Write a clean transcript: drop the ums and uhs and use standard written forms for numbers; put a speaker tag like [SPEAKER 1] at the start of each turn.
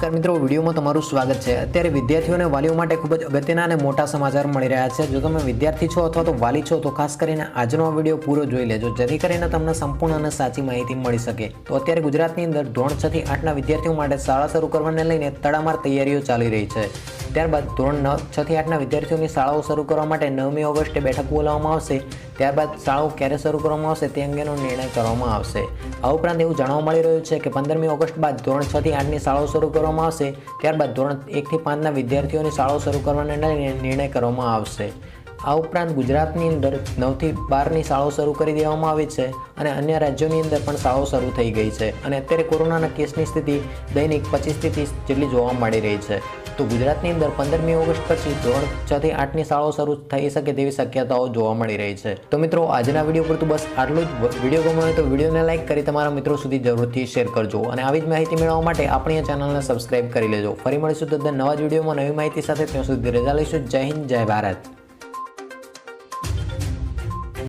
[SPEAKER 1] નમસ્કાર મિત્રો, વિડીયોમાં તમારું સ્વાગત છે। અત્યારે વિદ્યાર્થીઓ અને વાલીઓ માટે ખૂબ જ અગત્યના અને મોટા સમાચાર મળી રહ્યા છે। જો તમે વિદ્યાર્થી છો અથવા તો વાલી છો તો ખાસ કરીને આજનો આ વિડીયો પૂરો જોઈ લેજો, જેથી કરીને તમને સંપૂર્ણ અને સાચી માહિતી મળી શકે। તો અત્યારે ગુજરાતની અંદર ધોરણ 6 થી 8ના વિદ્યાર્થીઓ માટે શાળા શરૂ કરવાને લઈને તડામાર તૈયારીઓ ચાલી રહી છે। ત્યારબાદ ધોરણ 6 થી 8ના વિદ્યાર્થીઓની શાળાઓ શરૂ કરવા માટે 9મી ઓગસ્ટે બેઠક બોલાવવામાં આવશે। ત્યારબાદ શાળાઓ ક્યારે શરૂ કરવામાં આવશે તે અંગેનો નિર્ણય કરવામાં આવશે। આ ઉપરાંત એવું જાણવા મળી રહ્યું છે કે 15મી ઓગસ્ટ બાદ ધોરણ 6 થી 8ની શાળાઓ શરૂ કરવામાં આવશે। ત્યારબાદ ધોરણ 1 થી 5ના વિદ્યાર્થીઓની શાળાઓ શરૂ કરવાને લઈને નિર્ણય કરવામાં આવશે। આ ઉપરાંત ગુજરાતની અંદર 9 થી 12ની શાળાઓ શરૂ કરી દેવામાં આવી છે અને અન્ય રાજ્યોની અંદર પણ શાળાઓ શરૂ થઈ ગઈ છે અને અત્યારે કોરોનાના કેસની સ્થિતિ દૈનિક 25 થી 30 જેટલી જોવા મળી રહી છે। તો ગુજરાતની અંદર 15મી ઓગસ્ટ પછી ધોરણ 6 થી 8ની શાળાઓ શરૂ થઈ શકે તેવી શક્યતાઓ જોવા મળી રહી છે। તો મિત્રો, આજના વિડીયો પર તો બસ આટલું જ। વિડીયો ગમ્યો હોય તો વિડીયોને લાઇક કરી તમારા મિત્રો સુધી જરૂરથી શેર કરજો અને આવી જ માહિતી મેળવવા માટે આપણી આ ચેનલને સબસ્ક્રાઇબ કરી લેજો। ફરી મળીશું તો નવા જ વિડીયોમાં નવી માહિતી સાથે। ત્યાં સુધી રજા લઈશું। જય હિન્દ, જય ભારત।